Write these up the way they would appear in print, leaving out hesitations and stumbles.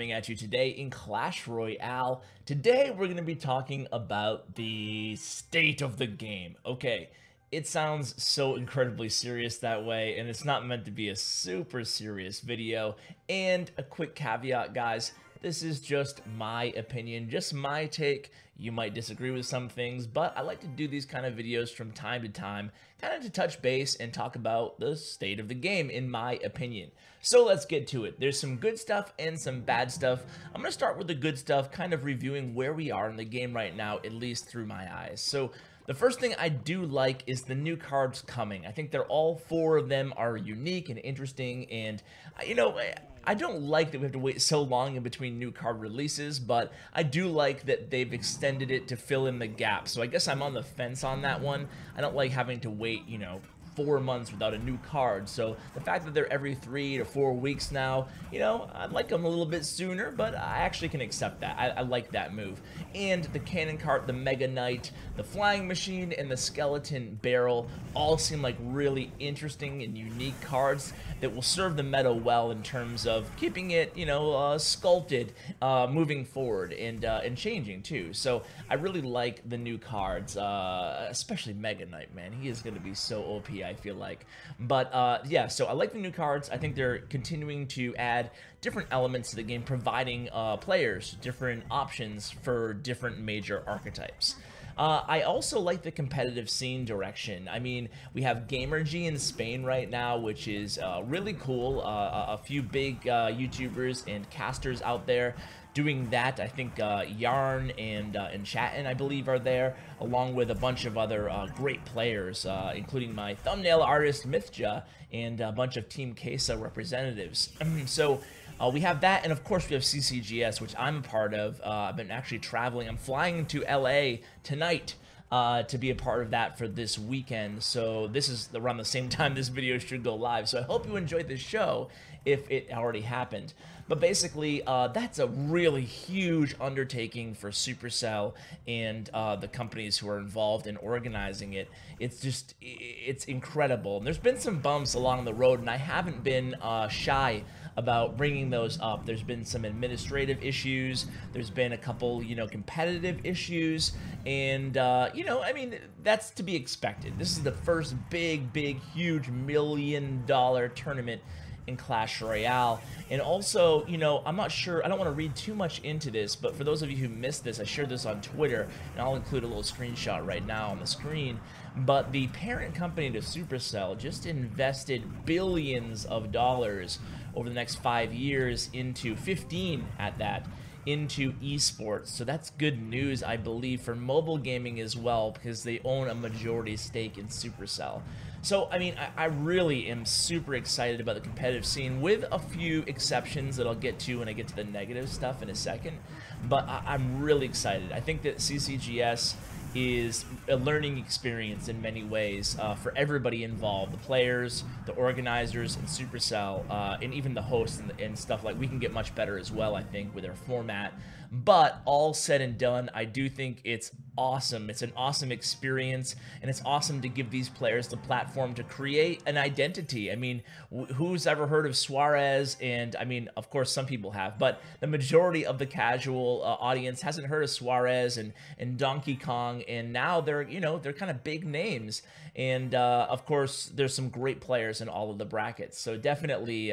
coming at you today in Clash Royale. Today we're going to be talking about the state of the game. Okay, it sounds so incredibly serious that way, and it's not meant to be a super serious video. And a quick caveat, guys, this is just my opinion, just my take. You might disagree with some things, but I like to do these kind of videos from time to time, kind of to touch base and talk about the state of the game, in my opinion. So let's get to it. There's some good stuff and some bad stuff. I'm going to start with the good stuff, kind of reviewing where we are in the game right now, at least through my eyes. So the first thing I do like is the new cards coming. I think they're all four of them are unique and interesting, and you know, I don't like that we have to wait so long in between new card releases, but I do like that they've extended it to fill in the gap. So I guess I'm on the fence on that one. I don't like having to wait, 4 months without a new card. So the fact that they're every 3 to 4 weeks now, I'd like them a little bit sooner, but I actually can accept that. I like that move. And the cannon cart, the Mega Knight, the flying machine, and the skeleton barrel all seem like really interesting and unique cards that will serve the meta well in terms of keeping it, sculpted, moving forward and changing too. So I really like the new cards, especially Mega Knight, man. He is going to be so OP, I feel like. But yeah, so I like the new cards. I think they're continuing to add different elements to the game, providing players different options for different major archetypes. I also like the competitive scene direction. I mean, we have Gamergy in Spain right now, which is really cool. A few big YouTubers and casters out there doing that. I think Yarn and Chatin, I believe, are there, along with a bunch of other great players, including my thumbnail artist, Mythja, and a bunch of Team Kesa representatives. So we have that, and of course we have CCGS, which I'm a part of. I've been actually traveling. I'm flying to LA tonight to be a part of that for this weekend. So this is around the same time this video should go live. So I hope you enjoyed this show if it already happened. But basically, that's a really huge undertaking for Supercell and the companies who are involved in organizing it. It's incredible. And there's been some bumps along the road, and I haven't been shy about bringing those up. There's been some administrative issues. There's been a couple, competitive issues. And, I mean, that's to be expected. This is the first big, huge $1 million tournament in Clash Royale. And also, I'm not sure, I don't want to read too much into this, but for those of you who missed this, I shared this on Twitter, and I'll include a little screenshot right now on the screen. But the parent company to Supercell just invested billions of dollars over the next 5 years into 15 at that, into esports. So that's good news, I believe, for mobile gaming as well, because they own a majority stake in Supercell. So, I mean, I really am super excited about the competitive scene, with a few exceptions that I'll get to when I get to the negative stuff in a second. But I'm really excited. I think that CCGS is a learning experience in many ways for everybody involved, the players, the organizers, and Supercell, and even the hosts and stuff. Like, we can get much better as well, I think, with our format. But all said and done, I do think it's awesome. It's an awesome experience, and it's awesome to give these players the platform to create an identity. I mean, who's ever heard of Suarez? And I mean, of course, some people have, but the majority of the casual audience hasn't heard of Suarez and Donkey Kong, and now they're, they're kind of big names. And of course, there's some great players in all of the brackets. So definitely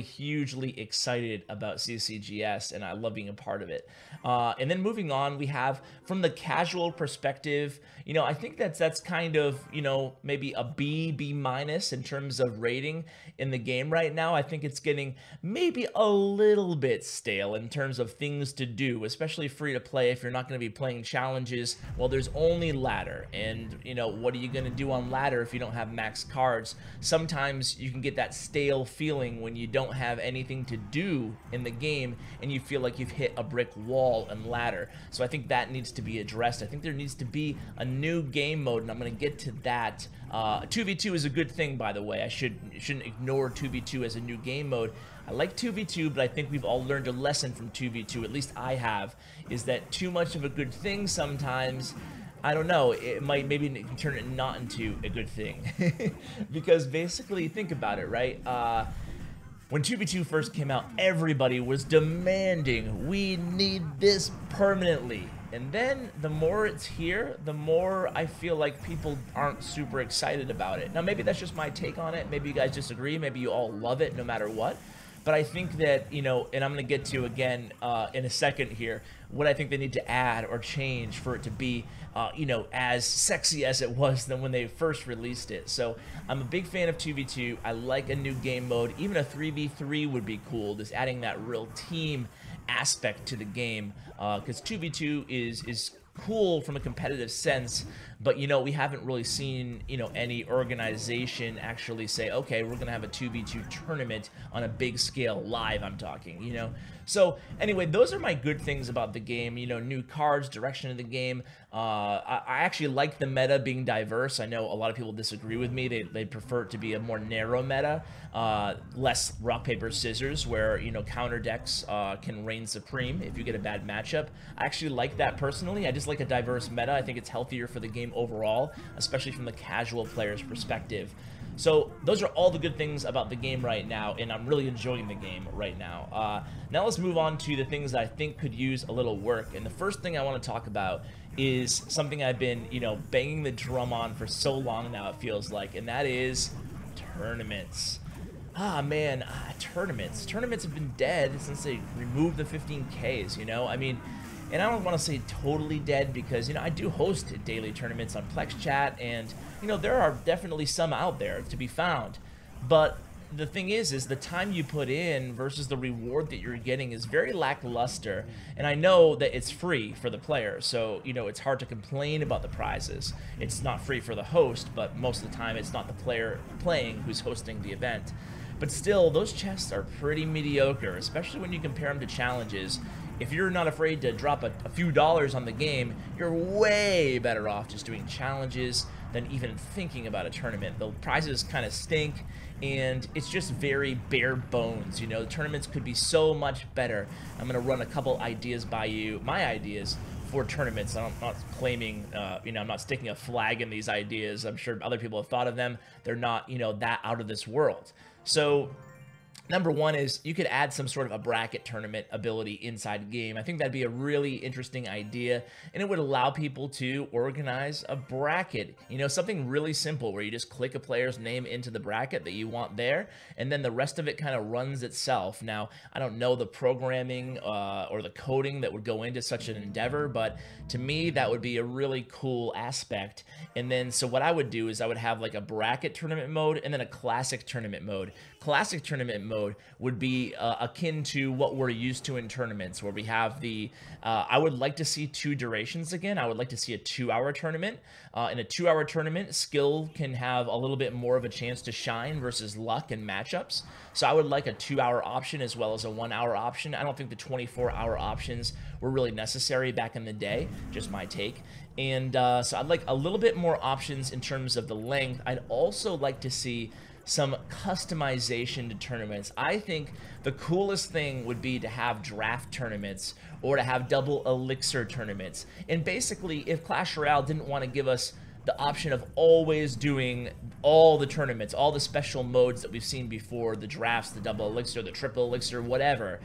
hugely excited about CCGS, and I love being a part of it. And then moving on, we have, from the casual perspective, I think that's kind of, maybe a B minus in terms of rating in the game right now. I think it's getting maybe a little bit stale in terms of things to do, especially free to play. If you're not going to be playing challenges, well, there's only ladder, and what are you going to do on ladder if you don't have max cards? Sometimes you can get that stale feeling when you don't have anything to do in the game and you feel like you've hit a brick wall in ladder. So I think that needs to be addressed. I think there needs to be a new game mode, and I'm going to get to that. 2v2 is a good thing, by the way. I shouldn't ignore 2v2 as a new game mode. I like 2v2, but I think we've all learned a lesson from 2v2, at least I have, is that too much of a good thing sometimes, I don't know, it might maybe turn it not into a good thing. Because basically, think about it, right? When 2v2 first came out, everybody was demanding, we need this permanently. And then the more it's here, the more I feel like people aren't super excited about it. Now, maybe that's just my take on it. Maybe you guys disagree. Maybe you all love it no matter what. But I think that, you know, and I'm going to get to again in a second here, what I think they need to add or change for it to be, you know, as sexy as it was than when they first released it. So I'm a big fan of 2v2. I like a new game mode. Even a 3v3 would be cool, just adding that real team aspect to the game, because 2v2 is cool from a competitive sense, but you know, we haven't really seen, you know, any organization actually say, okay, we're gonna have a 2v2 tournament on a big scale live, I'm talking, you know. So anyway, those are my good things about the game. You know, new cards, direction of the game. I actually like the meta being diverse. I know a lot of people disagree with me. They prefer it to be a more narrow meta, less rock, paper, scissors, where, you know, counter decks can reign supreme if you get a bad matchup. I actually like that personally. I just like a diverse meta. I think it's healthier for the game overall, especially from the casual player's perspective. So those are all the good things about the game right now, and I'm really enjoying the game right now. Now let's move on to the things that I think could use a little work. And the first thing I want to talk about is something I've been, you know, banging the drum on for so long now, it feels like, and that is tournaments. Ah, man, tournaments. Tournaments have been dead since they removed the 15Ks, you know? I mean, and I don't want to say totally dead because, you know, I do host daily tournaments on Plex Chat, and, you know, there are definitely some out there to be found. But the thing is the time you put in versus the reward that you're getting is very lackluster. And I know that it's free for the player, so, you know, it's hard to complain about the prizes. It's not free for the host, but most of the time it's not the player playing who's hosting the event. But still, those chests are pretty mediocre, especially when you compare them to challenges. If you're not afraid to drop a few dollars on the game, you're way better off just doing challenges than even thinking about a tournament. The prizes kind of stink, and it's just very bare bones. You know, the tournaments could be so much better. I'm going to run a couple ideas by you, my ideas for tournaments. I'm not claiming, you know, I'm not sticking a flag in these ideas. I'm sure other people have thought of them. They're not, you know, that out of this world. So number one is you could add some sort of a bracket tournament ability inside the game. I think that'd be a really interesting idea, and it would allow people to organize a bracket. You know, something really simple where you just click a player's name into the bracket that you want there, and then the rest of it kind of runs itself. Now, I don't know the programming or the coding that would go into such an endeavor, but to me, that would be a really cool aspect. And then, so what I would do is I would have like a bracket tournament mode and then a classic tournament mode. Classic tournament mode would be akin to what we're used to in tournaments, where we have the, I would like to see 2 durations again. I would like to see a 2-hour tournament. In a 2-hour tournament, skill can have a little bit more of a chance to shine versus luck and matchups. So I would like a 2-hour option as well as a 1-hour option. I don't think the 24-hour options were really necessary back in the day, just my take. And so I'd like a little bit more options in terms of the length. I'd also like to see some customization to tournaments. I think the coolest thing would be to have draft tournaments or to have double elixir tournaments. And basically, if Clash Royale didn't want to give us the option of always doing all the tournaments, all the special modes that we've seen before, the drafts, the double elixir, the triple elixir, whatever,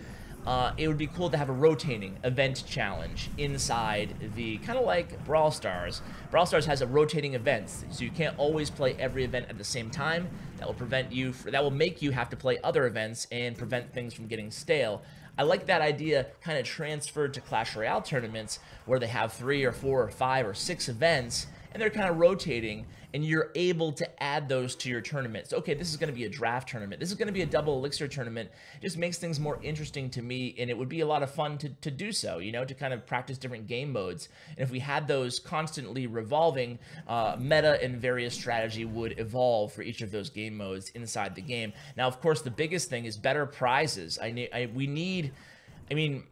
it would be cool to have a rotating event challenge inside the, kind of like Brawl Stars. Brawl Stars has a rotating events, so you can't always play every event at the same time. That will prevent you, that will make you have to play other events and prevent things from getting stale. I like that idea kind of transferred to Clash Royale tournaments, where they have 3 or 4 or 5 or 6 events, and they're kind of rotating, and you're able to add those to your tournaments. Okay, this is going to be a draft tournament. This is going to be a double elixir tournament. It just makes things more interesting to me, and it would be a lot of fun to do so, you know, to kind of practice different game modes. And if we had those constantly revolving, meta and various strategy would evolve for each of those game modes inside the game. Now, of course, the biggest thing is better prizes. We need, I mean,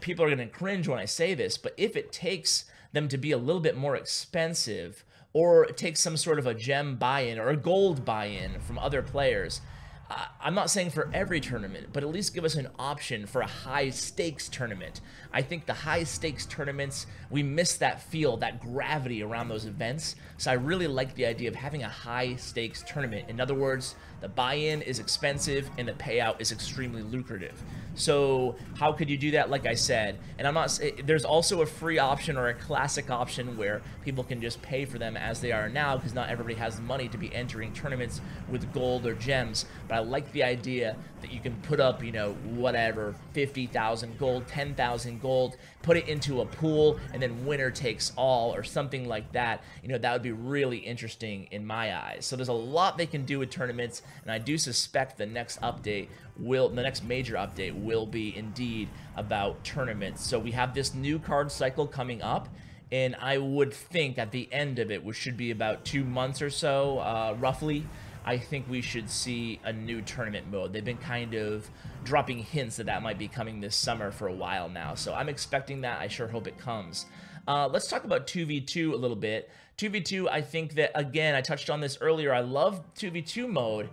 people are going to cringe when I say this, but if it takes them to be a little bit more expensive, or take some sort of a gem buy-in or a gold buy-in from other players, I'm not saying for every tournament, but at least give us an option for a high stakes tournament. I think the high stakes tournaments, we miss that feel, that gravity around those events. So I really like the idea of having a high stakes tournament. In other words, the buy-in is expensive and the payout is extremely lucrative. So how could you do that? Like I said, and I'm not, there's also a free option or a classic option where people can just pay for them as they are now, because not everybody has the money to be entering tournaments with gold or gems. But I like the idea that you can put up, you know, whatever, 50,000 gold, 10,000 gold, put it into a pool, and then winner takes all or something like that. You know, that would be really interesting in my eyes. So there's a lot they can do with tournaments, and I do suspect the next major update will be indeed about tournaments. So we have this new card cycle coming up, and I would think at the end of it, which should be about 2 months or so, roughly, I think we should see a new tournament mode. They've been kind of dropping hints that might be coming this summer for a while now. So I'm expecting that. I sure hope it comes. Let's talk about 2v2 a little bit. 2v2, I think that, again, I touched on this earlier. I love 2v2 mode,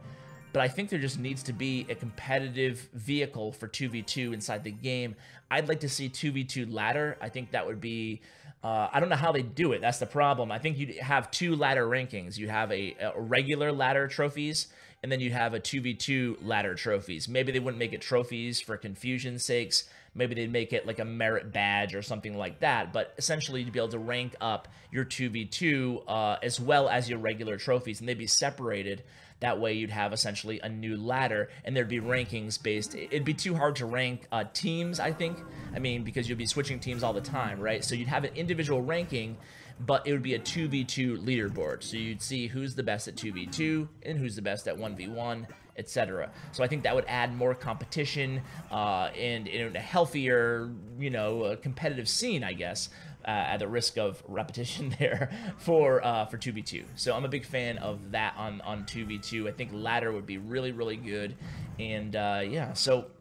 but I think there just needs to be a competitive vehicle for 2v2 inside the game. I'd like to see 2v2 ladder. I think that would be... I don't know how they do it. That's the problem. I think you'd have 2 ladder rankings. You have a regular ladder trophies, and then you have a 2v2 ladder trophies. Maybe they wouldn't make it trophies for confusion's sakes. Maybe they'd make it like a merit badge or something like that. But essentially, you'd be able to rank up your 2v2 as well as your regular trophies, and they'd be separated. That way you'd have essentially a new ladder, and there'd be rankings based. It'd be too hard to rank teams, I think. I mean, because you'd be switching teams all the time, right? So you'd have an individual ranking, but it would be a 2v2 leaderboard. So you'd see who's the best at 2v2 and who's the best at 1v1, etc. So I think that would add more competition and a healthier, you know, competitive scene, I guess. At the risk of repetition there for 2v2. So I'm a big fan of that on 2v2. I think ladder would be really, really good. And yeah, so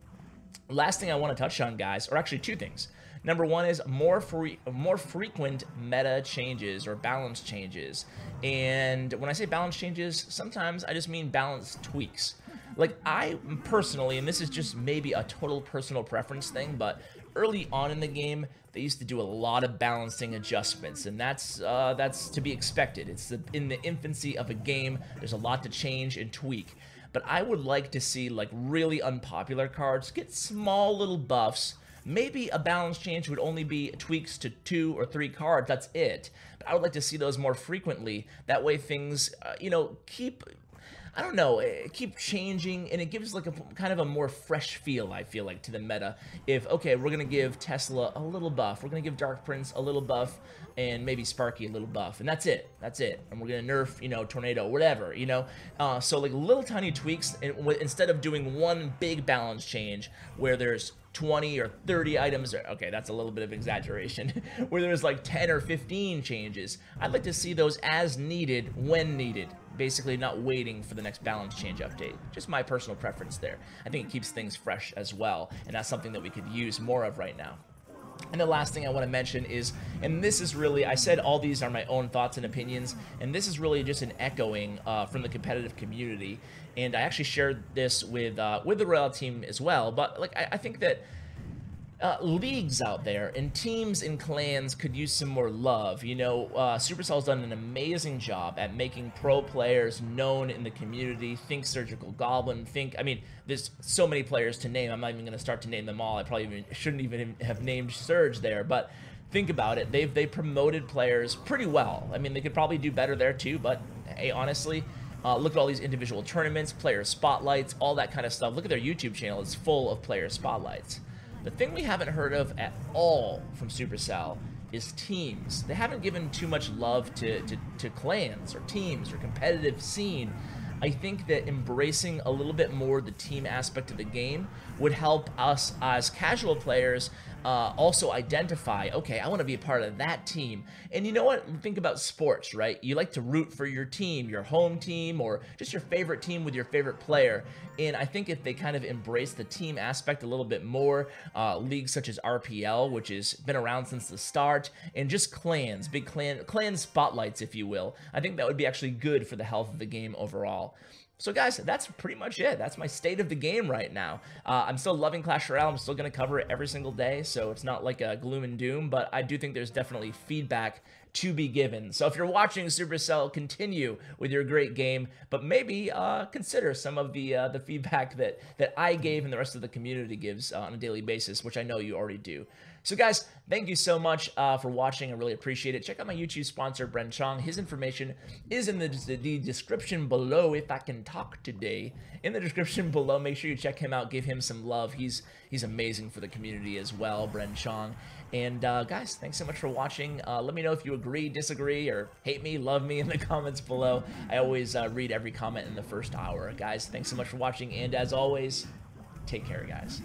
last thing I want to touch on, guys, or actually 2 things. Number 1 is more frequent meta changes or balance changes. And when I say balance changes, sometimes I just mean balance tweaks. Like, I personally, and this is just maybe a total personal preference thing, but early on in the game, they used to do a lot of balancing adjustments, and that's to be expected. It's in the infancy of a game. There's a lot to change and tweak. But I would like to see, like, really unpopular cards get small little buffs. Maybe a balance change would only be tweaks to 2 or 3 cards. That's it. But I would like to see those more frequently. That way things, you know, keep... I don't know, keep changing, and it gives like a kind of a more fresh feel, I feel like, to the meta. If, okay, we're going to give Tesla a little buff, we're going to give Dark Prince a little buff, and maybe Sparky a little buff, and that's it, and we're going to nerf, you know, Tornado, whatever, you know. So like little tiny tweaks, instead of doing one big balance change where there's 20 or 30 items, okay, that's a little bit of exaggeration, where there's like 10 or 15 changes. I'd like to see those as needed, when needed. Basically not waiting for the next balance change update. Just my personal preference there. I think it keeps things fresh as well, and that's something that we could use more of right now. And the last thing I want to mention is, and this is really, I said all these are my own thoughts and opinions, and this is really just an echoing from the competitive community. And I actually shared this with the Royale team as well, but like I think that leagues out there and teams and clans could use some more love. You know, Supercell's done an amazing job at making pro players known in the community. Think Surgical Goblin, I mean, there's so many players to name. I'm not even going to start to name them all. I probably shouldn't even have named Surge there, but think about it. They promoted players pretty well. I mean, they could probably do better there too, but hey, honestly, look at all these individual tournaments, player spotlights, all that kind of stuff. Look at their YouTube channel. It's full of player spotlights. The thing we haven't heard of at all from Supercell is teams. They haven't given too much love to clans or teams or competitive scene. I think that embracing a little bit more the team aspect of the game would help us as casual players also identify, okay, I want to be a part of that team. And you know what? Think about sports, right? You like to root for your team, your home team, or just your favorite team with your favorite player. And I think if they kind of embrace the team aspect a little bit more, leagues such as RPL, which has been around since the start, and just clans, big clan spotlights, if you will, I think that would be actually good for the health of the game overall. So guys, that's pretty much it. That's my state of the game right now. I'm still loving Clash Royale. I'm still going to cover it every single day, so it's not like a gloom and doom, but I do think there's definitely feedback to be given. So if you're watching Supercell, continue with your great game, but maybe consider some of the feedback that I gave and the rest of the community gives on a daily basis, which I know you already do. So guys, thank you so much for watching. I really appreciate it. Check out my YouTube sponsor, Bren Chong. His information is in the description below. If I can talk today, in the description below, make sure you check him out. Give him some love. He's amazing for the community as well, Bren Chong. And guys, thanks so much for watching. Let me know if you agree, disagree, or hate me, love me in the comments below. I always read every comment in the first hour. Guys, thanks so much for watching. And as always, take care, guys.